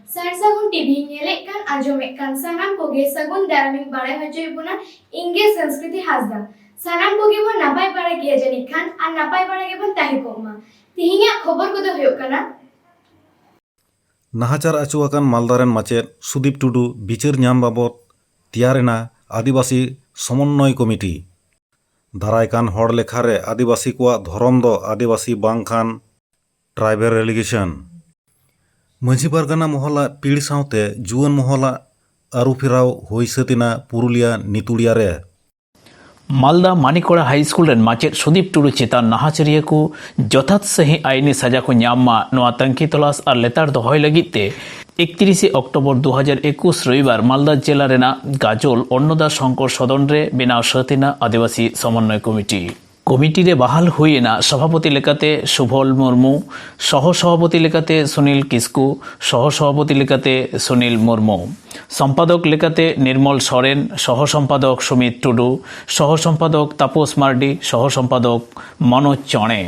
सारसागुन TV नेलेक कान आजोमेक कान सानाम कोगे सगुन दारमिक बारे हजोय बुना इंगे संस्कृति हासदा सानाम कोगे बो नापाय बारे गिया जानि खान आ नापाय बारे गेबन ताहि कोमा तिहिङा खबर कोदो हुयो काना नाहाचार आचुआकान मालदारेन माचेद सुदीप टुडू बिचार ᱧᱟᱢ बाबद तियारेना आदिवासी समन्वय कमिटी दारायकान हर लेखारे आदिवासी को धरम दो आदिवासी बांखान ट्राइबल रेलिगेशन मंझी पारगाना महला पीड़ सावते जुआन महला आरुफेराव हुई सतिना पुरुलिया नितुड़िया रे मालदा मानिकोड़ा हाई स्कूल रेन माचेद सुदीप टुडू चेतान नाहाचरिया को जथात सही आईनी सजा को ᱧᱟᱢ मा तंकी तलाश और लेतार दोहय लगिते 31 अक्टोबर 2021 रविवार मालदा जिला रेना गाजोल अन्नदा शंकर सदन रे बेनाव सतिना आदिवासी समन्वय कमिटी कमिटी रे बहाल हुईना सभापति लेकाते शुभल मुर्मू सह सभापति लेकाते सुनील किस्कू सह सभापति लेकाते सुनील मुर्मू सम्पादक लेकाते निर्मल सोरेन सह सम्पादक सुमित टुडू सह सम्पादक तापस मार्डी सह सम्पादक मनोज चणे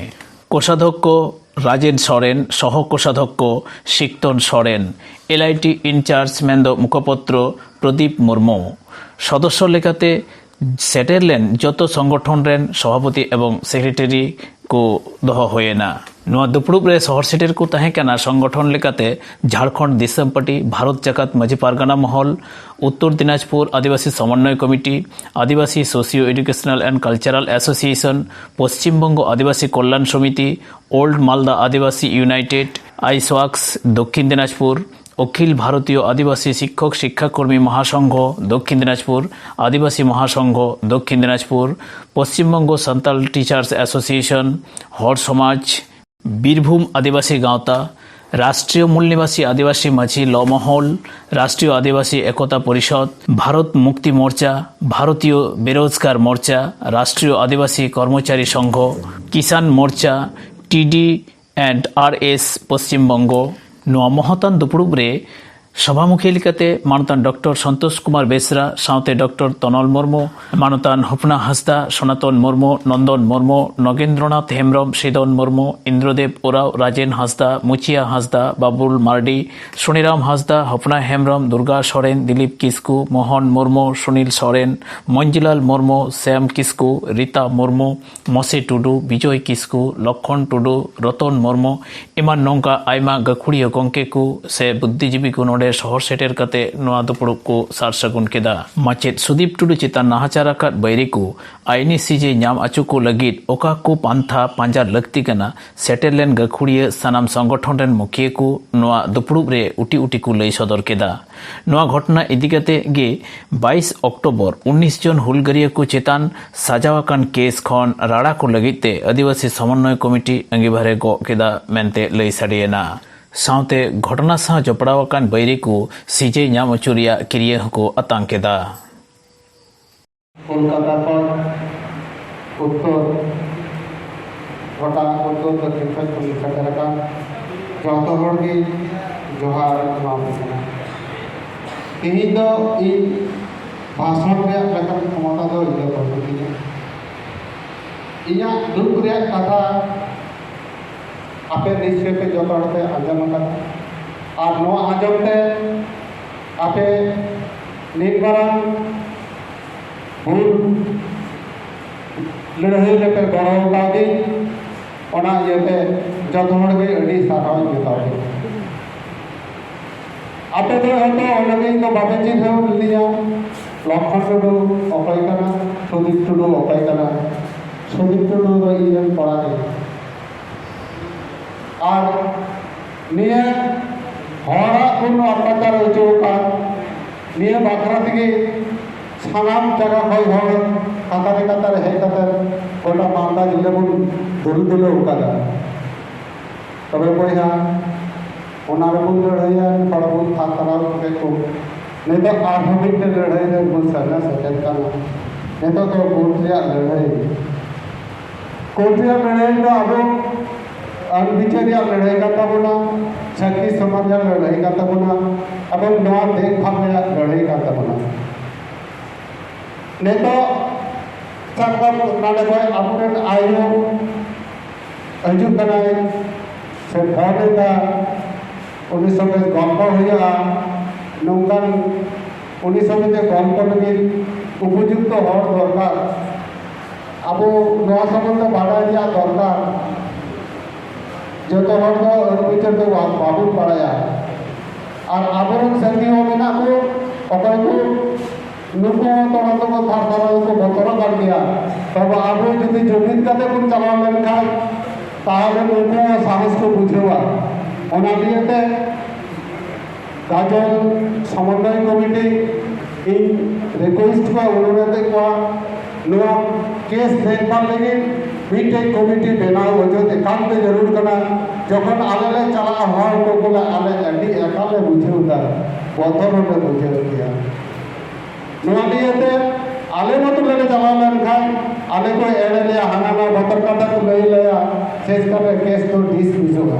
कोषाध्यक्ष राजेन सोरेन सह कोषाध्यक्ष शिक्तन सोरेन एलआईटी इनचार्ज मेंदो मुखपत्र प्रदीप मुर्मू सदस्य लेकाते सेटेरलेन जतो संगठन रेन सभापति एवं सेक्रेटरी को दोह होयेना नोआ दुपड़ुब रे शहर सेटेर को ताहे काना संगठन लेकाते Jharkhand Disom party Bharat Jakat Majhi Pargana Mahal Uttar Dinajpur Adivasi Samanvay committee Adivasi socio educational and cultural association Paschim Banga Adivasi Kalyan Samiti old Malda Adivasi united आइसवाक्स दक्षिण दिनाजपुर अखिल भारतीय आदिवासी शिक्षक शिक्षाकर्मी महासंघ दक्षिण दिनाजपुर आदिवासी महासंघ दक्षिण दिनाजपुर पश्चिम बंग संताल टीचार्स एसोसिएशन हर समाज बीरभूम आदिवासी गांवता राष्ट्रीय मूल निवासी आदिवासी माझी लमहल राष्ट्रीय आदिवासी एकता परिषद भारत मुक्ति मोर्चा भारतीय बेरोजगार मोर्चा राष्ट्रीय आदिवासी कर्मचारी संघ किसान मोर्चा TD and RS Paschim Banga नोआ महतान दुपड़ुब रे सभामुखी लेकाते मानतान डॉक्टर संतोष कुमार बेसरा साउते डॉक्टर तनल मुर्मू मानतान हपना हांसदा सनातन मुर्मू नंदन मुर्मू नगेंद्रनाथ हेम्ब्रम सिदन मुर्मू इंद्रदेव ओराव राजेन हांसदा मुचिया हांसदा बाबुल मार्डी सुनीराम हांसदा हपना हेम्ब्रम दुर्गा सोरेन दिलीप किस्कू मोहन मुर्मू सुनील सोरेन मंजिलाल मुर्मू श्याम किस्कू रीता मुर्मू मसे टुडू विजय किस्कू लक्षण टुडू रतन मुर्मू इमान नौका आयमा गखुड़िया गंके को से बुद्धिजीवी को नोडे शहर सेटेर कते नोआ दुपड़ुब को सारसागुन केदा माचेद सुदीप टुडू चेतान नाहाचार आकाद बैरी को आईनी सीजे ᱧᱟᱢ आचु को लगित ओका को पांथा पांजार लगती कना सेटेरलेन गखुड़िया सानाम संगठन रेन मुखिया को नोआ दुपड़ुब रे उटी उटी को लई सदर केदा नोआ घटना इदिकते गे 22 अक्टोबर 19 जन हुलगरिया को चेतान साजावाकान केस खन राड़ा को लगिते आदिवासी समन्वय कमिटी अंगीभारे गो केदा मेनते लई साडियेना साउते घटना साह जपड़ावाकान बैरी को सीजे ᱧᱟᱢ आचु रिया किरिया को आतंक केदा कोलकाता पर उत्तर घटा उत्तर दक्षिण पश्चिम सेटर का जतो हर की जोहार मामला इही दो इ भाषण रे लेखन क्षमता दो इदो करती इया दुख रे कथा आपे निश्चय पे जोताड़ते आंजम का और नो आंजमते आपे निर्माण भूल लड़ाई लेकर गौरव का दी ओना ये पे जतोड़ के अड़ी साराव जोताड़े आपे तो होतो ओनगे तो बाबे जी हो लिया लक्षण टुडू अकय कना सुदीप टुडू अकय कना सुदीप टुडू दो इजन पड़ा दे और निये हरा कोनो अत्याचार होचो का निये बाखरा থেকে সানাম জায়গা হয় হয় কাতারে কাতারে হে কাতার ওটা মালদা জেলা বল দড়ি দিলে উকাদা তবে বইহা ওনার বল লড়াইয়া পড়বল থাতারাও কে কো नहीं तो आर्थिक लड़ाई में बुल सरना सचेत करना नहीं तो कोर्टिया लड़ाई तो अब अनबिचरिया लड़ाई का तबना छठी समाज लड़ाई का तबना अब नवा देखभाल लड़ाई का तबना नहीं तो सरकार नाले भाई अपने आयो अजुक बनाए से फोन का उन्हीं समय गल्प हुआ नौकान उन्हीं समय गल्प लगे उपयुक्त हर दरकार अब सम्बन्ध बाड़ा दरकार जो हर दो बाबू बाड़ा और आबरन संगी मेना को अकय को नुको तोड़ा तो थार थारा को बतरा कर दिया तब आप जो जुमिद करते बन चला लेनखान ताहले नुको साहस को बुझेवा ओना दिएते गाजल समन्वय कमिटी इन रिक्वेस्ट को अनुरोध को नवा केस देखभाल लगे मीटे कमिटी बनाओ वजह एकांत जरूर करना जखन आले चला हर को बोला आले अड्डी एकाले बुझेउदा बथर में बुझे दिया नवा दिएते आले मत लेने चला लेनखान आले को एड़े ले हाना ना बतर कथा को ले लिया शेष करे केस तो डिसमिस होगा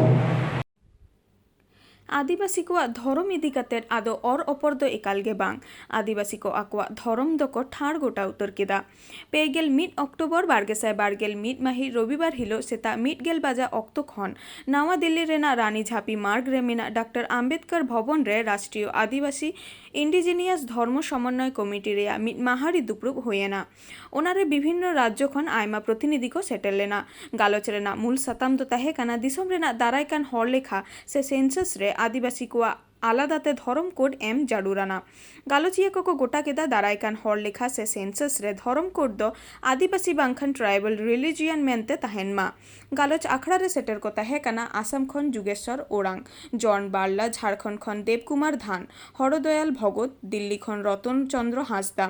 आदिवासी को धरम इदी कतेर आदो और अपर दो एकाल गे बांग आदिवासी को आकुआ धरम दको ठाड़ गोटा उतर केदा पेगेल 1 अक्टोबर 2021 माही रविवार हिलो सेता 1 बाजा अक्तो खन नवा दिल्ली रेना रानी झापी मार्ग रे मेना डॉक्टर आम्बेडकर भवन रे राष्ट्रीय आदिवासी इंडिजिनियास धर्म समन्वय कमिटी रे माहारी दुपरुब होयेना ओनारे विभिन्न राज्य खन आयमा प्रतिनिधि को सेटल लेना गालोच रेना मूल सताम दो ताहे काना दिसम रेना दारायकान हर लेखा से सेंसस रे आदिवासी को आलादाते धरम कोड एम जाडुराना गालोचिया को गोटा केदा दारायकान हर लेखा से सेंसस रे धरम कोड दो आदिवासी बांखान ट्राइबल रिलीजियन मेनते तहेनमा गालोच आखड़ा रे सेटर को तहे काना आसाम खन जुगेश्वर ओरांग जॉन बार्ला झारखंड खन देवकुमार धान हरदयाल भगत दिल्ली खन रतन चंद्र हांसदा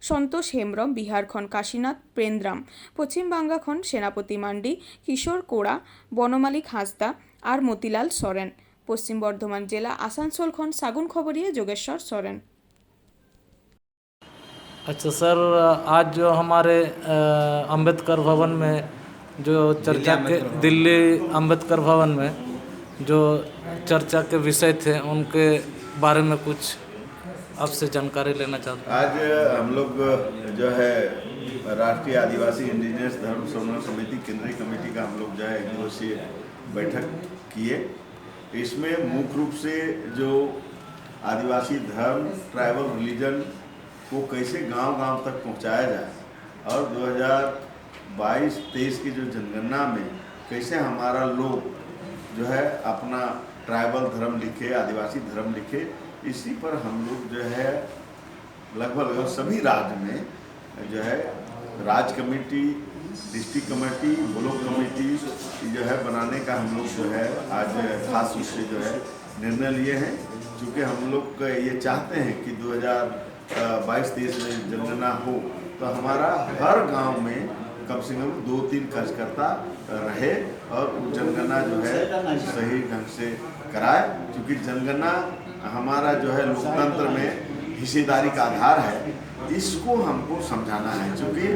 सन्तोष हेम्ब्रम बिहार खन काशीनाथ प्रेन्द्राम पश्चिम बांगा खन सेनापति मांडी किशोर कोड़ा बनमालिक हांसदा और मोतीलाल सोरेन पश्चिम बर्धमान जिला आसानसोल खन सागुन खबरिया जोगेश्वर सोरेन। अच्छा सर, आज जो हमारे अंबेडकर भवन में जो चर्चा के दिल्ली अंबेडकर भवन में जो चर्चा के विषय थे उनके बारे में कुछ आपसे जानकारी लेना चाहते हैं। आज हम लोग जो है राष्ट्रीय आदिवासी इंडिजिनियस धर्म समन्वय समिति केंद्रीय कमेटी का हम लोग जो है एक दिवसीय बैठक किए। इसमें मुख्य रूप से जो आदिवासी धर्म ट्राइबल रिलीजन को कैसे गांव-गांव तक पहुंचाया जाए और 2022-23 की जो जनगणना में कैसे हमारा लोग जो है अपना ट्राइबल धर्म लिखे, आदिवासी धर्म लिखे, इसी पर हम लोग जो है लगभग सभी राज्य में जो है राज्य committee, district committee, block committee जो है बनाने का हम लोग जो है आज खास रूप से जो है निर्णय लिए हैं। क्योंकि हम लोग ये चाहते हैं कि 2022-23 में जनगणना हो तो हमारा हर गांव में कम से कम 2-3 कार्यकर्ता रहे और जनगणना जो है सही ढंग से कराए। क्योंकि जनगणना हमारा जो है लोकतंत्र में हिस्सेदारी का आधार है, इसको हमको समझाना है। क्योंकि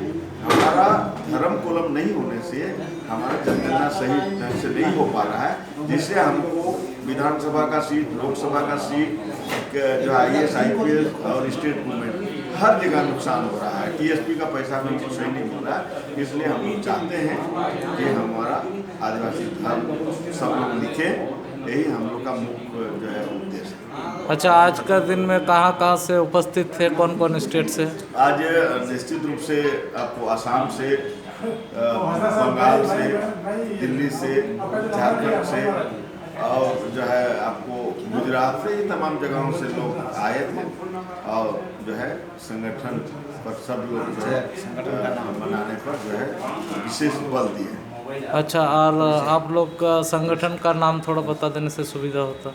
हमारा धर्म कोलम नहीं होने से हमारा जनगणना सही ढंग से नहीं हो पा रहा है, जिससे हमको विधानसभा का सीट, लोकसभा का सीट, जो IAS, IPS और स्टेट गवर्नमेंट हर जगह नुकसान हो रहा है। TSP का पैसा भी कुछ सही नहीं मिल रहा है। इसलिए हम लोग चाहते हैं कि हमारा आदिवासी धर्म सब लोग लिखे, यही हम लोग का मुख्य जो है उद्देश्य है। अच्छा, आज का दिन में कहाँ से उपस्थित थे, कौन कौन स्टेट से? आज निश्चित रूप से आपको आसाम से, बंगाल से, दिल्ली से, झारखंड से और जो है आपको गुजरात से, तमाम जगहों से लोग आए थे और जो है संगठन पर सब लोग जो है बनाने पर जो है विशेष बल दिए। अच्छा, और आप लोग का संगठन का नाम थोड़ा बता देने से सुविधा होता।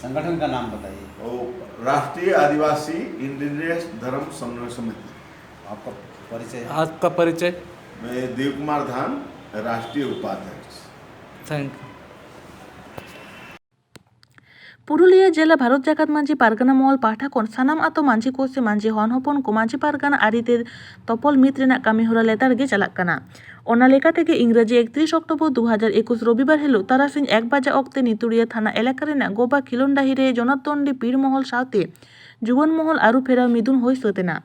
संगठन का नाम बताइए। वो राष्ट्रीय आदिवासी इंडिजिनियस धर्म समन्वय समिति। आपका परिचय? आपका परिचय? मैं देवकुमार धान, राष्ट्रीय उपाध्यक्ष। Thank you. पुरुलिया जिला भारत जाकात मांझी पारगाना महल पाठा खन सानाम आतो मांझी को से मांझी हन हपन को मांझी पारगाना आरिते तपल मित रेना कामी होरा लेतार गे चालाक काना। ओना लेका तेगे इंग्राजी 31 अक्टोबर 2021 रविवार हिलो तारासिंह 1 बाजा अक्ते नितुड़िया थाना एलाका रेना गोबा खिलनडाही रे जनातंडी पीर महल सावते जुगन महल आरु फेरा मिदुन होई सतेना।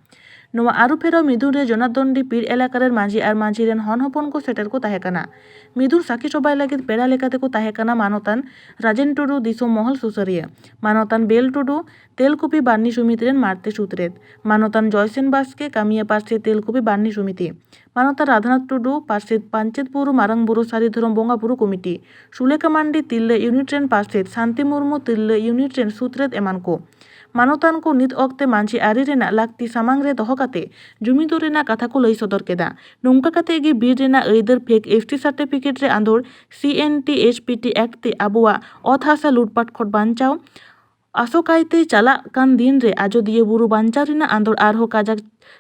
ᱱᱚᱣᱟ ᱟᱹᱨᱩ ᱯᱷᱮᱨᱟᱣ ᱢᱤᱫᱩᱱ ᱨᱮ ᱡᱚᱱᱟᱨᱫᱚᱱᱰᱤ ᱯᱤᱲ ᱮᱞᱟᱠᱟ ᱨᱮᱱ ᱢᱟᱹᱡᱷᱤ ᱟᱨ ᱢᱟᱹᱡᱷᱤ ᱨᱮᱱ ᱦᱚᱱ ᱦᱚᱯᱚᱱ ᱠᱚ ᱥᱮᱴᱮᱨ ᱠᱚ ᱛᱟᱦᱮᱸ ᱠᱟᱱᱟ। ᱢᱤᱫᱩᱱ ᱥᱟᱹᱠᱷᱤ ᱥᱚᱵᱟᱭ ᱞᱟᱹᱜᱤᱫ ᱯᱮᱲᱟ ᱞᱮᱠᱟᱛᱮ ᱠᱚ ᱛᱟᱦᱮᱸ ᱠᱟᱱᱟ ᱢᱟᱱᱚᱛᱟᱱ ᱨᱟᱡᱮᱱ ᱴᱩᱰᱩ ᱫᱤᱥᱚᱢ ᱢᱚᱦᱚᱞ ᱥᱩᱥᱟᱹᱨᱤᱭᱟᱹ, ᱢᱟᱱᱚᱛᱟᱱ ᱵᱮᱞ ᱴᱩᱰᱩ ᱛᱮᱞᱠᱩᱯᱤ ᱵᱟᱨᱱᱤ ᱥᱚᱢᱤᱛᱤ ᱨᱮᱱ ᱢᱟᱬᱛᱮ ᱥᱩᱛᱨᱮᱫ, ᱢᱟᱱᱚᱛᱟᱱ ᱡᱚᱭᱥᱮᱱ ᱵᱟᱥᱠᱮ ᱠᱟᱹᱢᱤᱭᱟᱹ ᱯᱟᱨᱥᱮᱫ ᱛᱮᱞᱠᱩᱯᱤ ᱵᱟᱨᱱᱤ ᱥᱚᱢᱤᱛᱤ, ᱢᱟᱱᱚᱛᱟᱱ ᱨᱟধানাথ ᱴᱩᱰᱩ ᱯᱟᱨᱥᱮᱫ ᱯᱟᱧᱪᱮᱛ ᱵᱩᱨᱩ ᱢᱟᱨᱟᱝ ᱵᱩᱨᱩ ᱥᱟᱹᱨᱤ ᱫᱷᱚᱨᱚᱢ ᱵᱚᱸᱜᱟ ᱵᱩᱨᱩ ᱠᱚᱢᱤᱴᱤ, ᱥᱩᱞᱮᱠᱷᱟ ᱢᱟᱱᱰᱤ ᱛᱤᱨᱞᱟᱹ ᱤᱭᱩᱱᱤᱴ ᱨᱮᱱ ᱯᱟᱨᱥᱮᱫ ᱥᱟᱱᱛᱤ ᱢᱩᱨᱢᱩ ᱛᱤᱨᱞᱟᱹ ᱤᱭᱩᱱᱤᱴ ᱨᱮᱱ ᱥᱩᱛᱨᱮᱫ ᱮᱢᱟᱱ ᱠᱚ। ᱢᱟᱱᱚᱛᱟᱱ ᱠᱚ ᱱᱤᱛ ᱚᱠᱛᱮ ᱢᱟᱹᱡᱷᱤ ᱟᱹᱨᱤ ᱨᱮᱱᱟᱜ ᱞᱟᱹᱠᱛᱤ ᱥᱟᱢᱟᱝ ᱨᱮ ᱫᱚᱦᱚ ᱠᱟᱛᱮ ᱡᱩᱢᱤᱫᱚᱜ ᱨᱮᱱᱟᱜ ᱠᱟᱛᱷᱟ ᱠᱚ ᱞᱟᱹᱭ ᱥᱚᱫᱚᱨ ᱠᱮᱫᱟ। ᱱᱚᱝᱠᱟ ᱠᱟᱛᱮ ᱜᱮ ᱵᱤᱨ ᱨᱮᱱᱟᱜ ᱟᱹᱭᱫᱟᱹᱨ ᱯᱷᱮᱠ ST ᱥᱟᱨᱴᱤᱯᱷᱤᱠᱮᱴ ᱨᱮ ᱟᱸᱫᱳᱲ CNT SPT ᱮᱠᱴ ᱛᱮ ᱟᱵᱚᱣᱟᱜ ᱚᱛ ᱦᱟᱥᱟ ᱞᱩᱴᱯᱟᱴ ᱠᱷᱚᱱ ᱵᱟᱧᱪᱟᱣ, ᱟᱥᱚᱠᱟᱭᱛᱮ ᱪᱟᱞᱟᱜ ᱠᱟᱱ ᱫᱤᱱ ᱨᱮ ᱟᱡᱚᱫᱤᱭᱟᱹ ᱵᱩᱨᱩ ᱵᱟᱧᱪᱟᱣ ᱨᱮᱱᱟᱜ ᱟᱸᱫᱳᱲ ᱟᱨᱦᱚᱸ ᱠᱟᱡᱟᱠ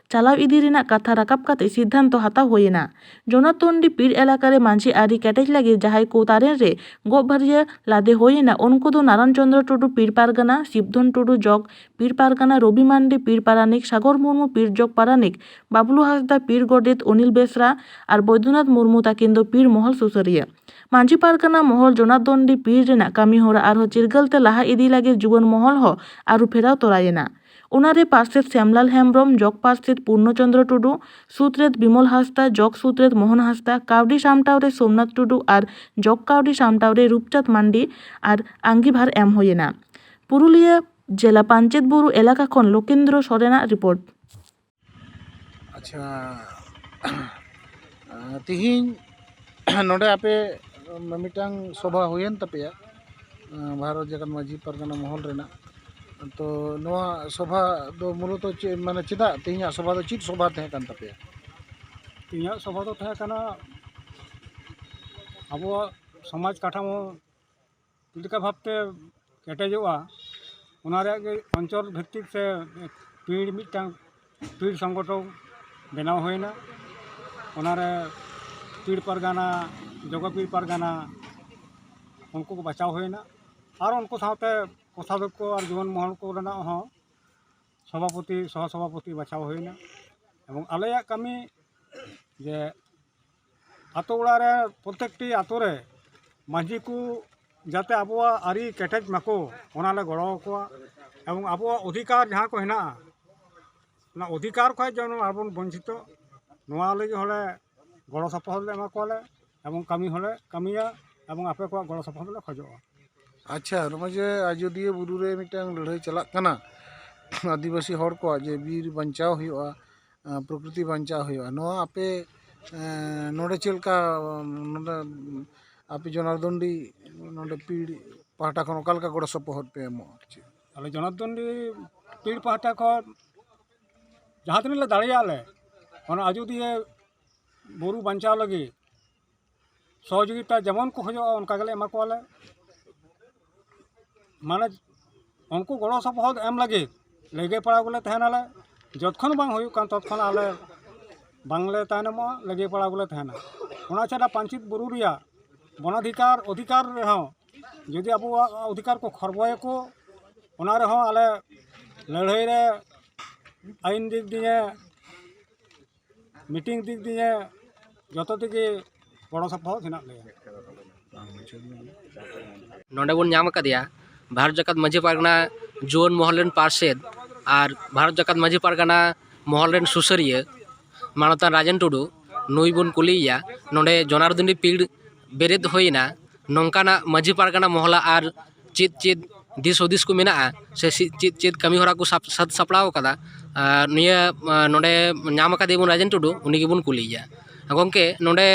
ᱪᱟᱞᱟᱣ ᱤᱫᱤ ᱨᱮᱱᱟᱜ ᱠᱟᱛᱷᱟ ᱨᱟᱠᱟᱵ ᱠᱟᱛᱮ ᱥᱤᱫᱽᱫᱷᱟᱱᱛᱚ ᱦᱟᱛᱟᱣ ᱦᱩᱭᱮᱱᱟ। ᱡᱚᱱᱟᱨᱫᱚᱱᱰᱤ ᱯᱤᱲ ᱮᱞᱟᱠᱟ ᱨᱮ ᱢᱟᱹᱡᱷᱤ ᱟᱹᱨᱤ ᱠᱮᱴᱮᱡ ᱞᱟᱹᱜᱤᱫ ᱡᱟᱦᱟᱸᱭ ᱠᱚ ᱛᱟᱨᱮᱱ ᱨᱮ ᱜᱚᱜ ᱵᱷᱟᱹᱨᱤᱭᱟᱹ ᱞᱟᱫᱮ ᱦᱩᱭᱮᱱᱟ ᱩᱱᱠᱩ ᱫᱚ ᱱᱟᱨᱟᱭᱚᱱ ᱪᱚᱱᱫᱨᱚ ᱴᱩᱰᱩ ᱯᱤᱲ ᱯᱟᱨᱜᱟᱱᱟ, ᱥᱤᱵᱽᱫᱷᱚᱱ ᱴᱩᱰᱩ ᱡᱚᱜᱽ ᱯᱤᱲ ᱯᱟᱨᱜᱟᱱᱟ, ᱨᱚᱵᱤ ᱢᱟᱱᱰᱤ ᱯᱤᱲ ᱯᱟᱨᱟᱱᱤᱠ, ᱥᱟᱜᱚᱨ ᱢᱩᱨᱢᱩ ᱯᱤᱲ ᱡᱚᱜᱽ ᱯᱟᱨᱟᱱᱤᱠ, ᱵᱟᱵᱞᱩ ᱦᱟᱸᱥᱫᱟ ᱯᱤᱲ ᱜᱚᱰᱮᱛ,ᱚᱱᱤᱞ ᱵᱮᱥᱨᱟ ᱟᱨ ᱵᱳᱭᱫᱚᱱᱟᱛᱷ ᱢᱩᱨᱢᱩ ᱛᱟᱹᱠᱤᱱ ᱫᱚ ᱯᱤᱲ ᱢᱚᱦᱚᱞ ᱥᱩᱥᱟᱹᱨᱤᱭᱟᱹ। ᱢᱟᱹᱡᱷᱤ ᱯᱟᱨᱜᱟᱱᱟ ᱢᱚᱦᱚᱞ ᱡᱚᱱᱟᱨᱫᱚᱱᱰᱤ ᱯᱤᱲ ᱨᱮᱱᱟᱜ ᱠᱟᱹᱢᱤ ᱦᱚᱨᱟ ᱟᱨᱦᱚᱸ ᱪᱤᱨᱜᱟᱹᱞ ᱛᱮ ᱞᱟᱦᱟ ᱤᱫᱤ ᱞᱟᱹᱜᱤᱫ ᱡᱩᱣᱟᱹᱱ ᱢᱚᱦᱚᱞ ᱦᱚᱸ ᱟᱹᱨᱩ ᱯᱷᱮᱨᱟᱣ ᱛᱚᱨᱟᱭᱮᱱᱟ। ᱚᱱᱟᱨᱮ ᱯᱟᱨᱥᱮᱫ ᱥᱮᱢᱞᱟᱞ ᱦᱮᱢᱵᱨᱚᱢ, ᱡᱚᱜᱽ ᱯᱟᱨᱥᱮᱫ ᱯᱩᱨᱱᱚ ᱪᱚᱱᱫᱨᱚ ᱴᱩᱰᱩ, ᱥᱩᱛᱨᱮᱫ ᱵᱤᱢᱚᱞ ᱦᱟᱸᱥᱫᱟ, ᱡᱚᱜᱽ ᱥᱩᱛᱨᱮᱫ ᱢᱳᱦᱚᱱ ᱦᱟᱸᱥᱫᱟ, ᱠᱟᱹᱣᱰᱤ ᱥᱟᱢᱴᱟᱣ ᱨᱮ ᱥᱳᱢᱱᱟᱛᱷ ᱴᱩᱰᱩ ᱟᱨ ᱡᱚᱜᱽ ᱠᱟᱹᱣᱰᱤ ᱥᱟᱢᱴᱟᱣ ᱨᱮ ᱨᱩᱯᱪᱟᱸᱫᱽ ᱢᱟᱱᱰᱤ ᱟᱨ ᱟᱸᱜᱤᱵᱷᱟᱨ ᱮᱢ ᱦᱩᱭᱮᱱᱟ। ᱯᱩᱨᱩᱞᱤᱭᱟᱹ ᱡᱮᱞᱟ ᱯᱟᱧᱪᱮᱛ ᱵᱩᱨᱩ ᱮᱞᱟᱠᱟ ᱠᱷᱚᱱ ᱞᱳᱠᱮᱱᱫᱨᱚ ᱥᱚᱨᱮᱱᱟᱜ ᱨᱤᱯᱳর্ট। अच्छा तिहिन नोडे आपे मिटांग सभा हुयन तपेया भारत जगत मांझी परगना महल रेना तो नोआ सभा दो मूलत माने चेदा तिहिन सभा दो चित सभा तहे कान तपेया ᱤᱧᱟᱹᱜ ᱥᱚᱵᱷᱟ ᱫᱚ ᱛᱟᱦᱮᱸ ᱠᱟᱱᱟ ᱟᱵᱚᱣᱟᱜ ᱥᱚᱢᱟᱡᱽ ᱠᱟঠাᱢᱳ ᱪᱮᱫ ᱞᱮᱠᱟ ᱵᱷᱟᱵᱛᱮ ᱠᱮᱴᱮᱡᱚᱜᱼᱟ ᱚᱱᱟ ᱨᱮᱭᱟᱜ ᱜᱮ ᱚᱧᱪᱚᱞ ᱵᱷᱤত্তিক ᱥᱮ ᱯᱤᱲ ᱢᱤᱫᱴᱟᱝ ᱯᱤᱲ ᱥᱚᱝᱜᱚঠᱚᱱ ᱵᱮᱱᱟᱣ ᱦᱩᱭᱱᱟ। ᱚᱱᱟᱨᱮ ᱯᱤᱲ ᱯᱟᱨᱜᱟᱱᱟ, ᱡᱚᱜᱚᱯᱤᱲ ᱯᱟᱨᱜᱟᱱᱟ ᱩᱱᱠᱩ ᱠᱚ ᱵᱟᱪᱷᱟᱣ ᱦᱩᱭᱱᱟ ᱟᱨ ᱩᱱᱠᱩ ᱥᱟᱶᱛᱮ ᱠᱳষᱟᱫᱷᱚᱠ ᱟᱨ ᱡᱩᱣᱟᱹᱱ ᱢᱚᱦᱚᱞ ᱠᱚ ᱨᱮᱱᱟᱜ ᱦᱚᱸ ᱥᱚভাপতি ᱥᱚᱦ ᱥᱚভাᱯᱚতি ᱵᱟᱪᱷᱟᱣ ᱦᱩᱭᱱᱟ। এবং আলেয়াগ কামি যে আতো ওড়ারে প্রত্যেকটি আতোরে মাঝি কো যাতে আবুয়া আরি কেটেজ মাকো ওনালে গড়ো কোয়া এবং আবুয়া অধিকার যাহা কো হেনা না অধিকার কয় যেন আবন বঞ্চিত নোয়া লাগি হলে গড়ো সপহদ লে এমা কোয়ালে এবং কামি হলে কামিয়া এবং আপে কো গড়ো সপহদ লে খোজোয়া। अच्छा नोजे आजोदिया बुरु रे मिटांग लड़ाई चलाक कना आदिवासी हर को जे बीर बंचाव हुआ प्रकृति बंचाव हुआ नोआ आपे नोडे चलका नोडे आपे जनार्दनडी नोडे पीड़ पाहटा खन ओकालका गड़ो सपोहद पे एमो তাহলে জনার্দনডি পীড় পাহটা খন যাহা তিনালে দাঁড়িয়ালে মানে আজোদিয়া বুরু বাঞ্চাও লাগি সহযোগিতা যেমন কো খোঁজোয়া অনকা গেলে এমা কোয়ালে মানে उनको गड़ो सपहद एम लगे लगे पड़ा गले तहनाले जतखन बांग हुयु कान ततखन आले बांगले तायनमो लगे पड़ा गले तहना ओना छाड़ा पांचित बुरु रिया वनाधिकार अधिकार रहो यदि अब अधिकार को खरबय को ओना रहो आले लड़ाई रे आईन दिक दिए मीटिंग दिक दिए जतो दिगे गड़ो सपहद हेना ले नोडे बन नाम कदिया भारत जगत मांझी पारगना जुवन महल पार्षद और भारत जगत मांझी पारगना महल सुसरिया मानतान राजन टुडू नुई बन कुलिया नोडे जनार्दनडी पीड़ बेरेद होइना नोंकाना मांझी पारगना महला और चेद चेद दिस हुदिस को मेना से चेद चेद कमी हरा को साथ सपड़ाव कदा निया नोडे नाम कदे बन राजन टुडू उनी गे बन कुलिया गंके नोडे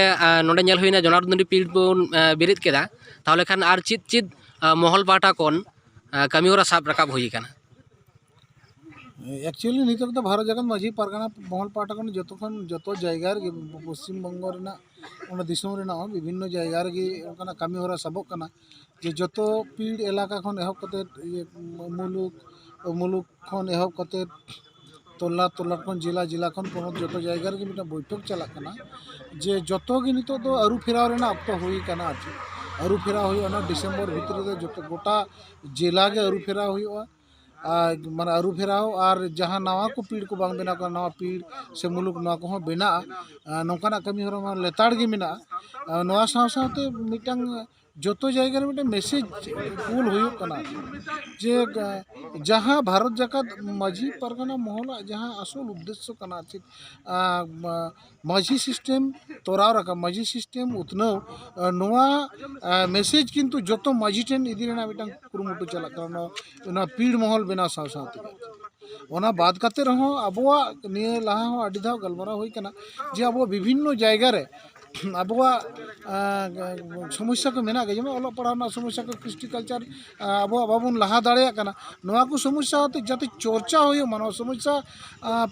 नोडे नेल होइना जनार्दनडी पीड़ बन बेरेद केदा ताहले खान आर चेद चेद महल पाटा कौन कमी हरा साब रकाब हुई काना एक्चुअली नितक तो भारत जगत मांझी पारगना महल पाटा कौन जतो जयगार पश्चिम बंग रेना ओना दिसोम रेना विभिन्न जयगार गे ओकना कमी हरा सबक कना जे जतो पीड़ इलाका खन एहब कते मुलुक मुलुक खन एहब कते तोला तोला खन जिला जिला खन पनत जतो जयगार गे मिटा बैठक चला कना जे जतो गे नितो दो आरु फेराव रेना अक्तो हुई कना आरु फेरा हुआ डिसेम्बर भितर जो गोटा जिला के आरु फेरा हुआ माने आरु फेराव और जहाँ नवा को पीड़ को बांग बेना नवा पीड़ से मुलुक नवा को बेना नौकाना कमी हरा लेताड़ गे मेना नवा साथे मिटांग जतो जायगा रे मिटांग मेसेज कूल हुई कना जे जहाँ भारत जाकात माझी परगना महल जहाँ आसल उद्देश्य कना चेक माझी सिस्टेम तोराव रखा माझी सिस्टेम उतनाव नोआ मैसेज किंतु जोतो माझी टेन इदी रेना मिटांग कुरुमुटु चला करना पीड़ महल बेना साव सावते ओना बात करते रहो अबुआ निये लहा हो अडी धाव गलमारा होई कना जे अबुआ विभिन्न जायगा रे अबुआ समस्या को मेना गए जेमे ओलो पढ़ाना समस्या को कृष्टि कल्चर अबुआ बाबुन लहा दाड़े कना नोआ को समस्या होते जाते चर्चा होयो मानो समस्या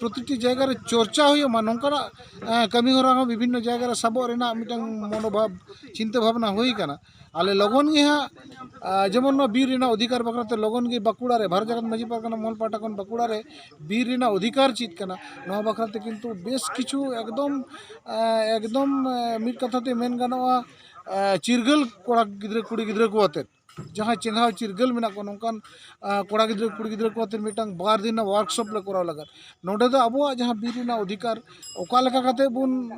प्रतिटी जायगा रे चर्चा होयो मानो नोंकाना कमी होरा हो विभिन्न जायगा रे सबो रेना मिटांग मनोभाव चिंता भावना होई कना आले लगन गे हाँ जेमन बीर रेना अधिकार बखराते लगन गे बाकुड़ा रे भारत जाकात माझी परगना महल पाटा खन बाकुड़ा रे बीर रेना अधिकार चीज कना नोआ बखराते किंतु बेस किछु एकदम मिट कथाते मेन गानोआ चिरगल कोड़ा गिद्रे कुड़ी गिद्रे को आते जहाँ चेंगाव चिरगल मेना को नोंकान कोड़ा गिद्रे कुड़ी गिद्रे को आते मिटांग बार दिन वर्कशॉप ले कोराव लगा नोडे दो अबुआ जहाँ बीर रेना अधिकार ओका लेका काते बुन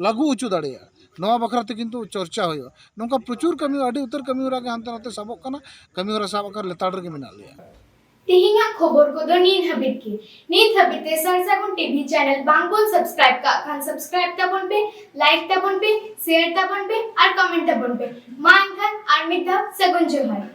लागू उचू दाड़ेया नवा बखराते किंतु चर्चा होयो नोंका प्रचुर कमी अडी उत्तर कमी होरा के हानते नाते सबक कना कमी होरा सब कर लेताड़ रे मेना लिया तिहिंगा खबर को दो नींद हबित ते सरसागुन टीवी चैनल बांगबोल सब्सक्राइब का खान सब्सक्राइब ताबन पे लाइक ताबन पे शेयर ताबन पे और कमेंट ताबन पे मा खान आर मिदा सगुन जोहार।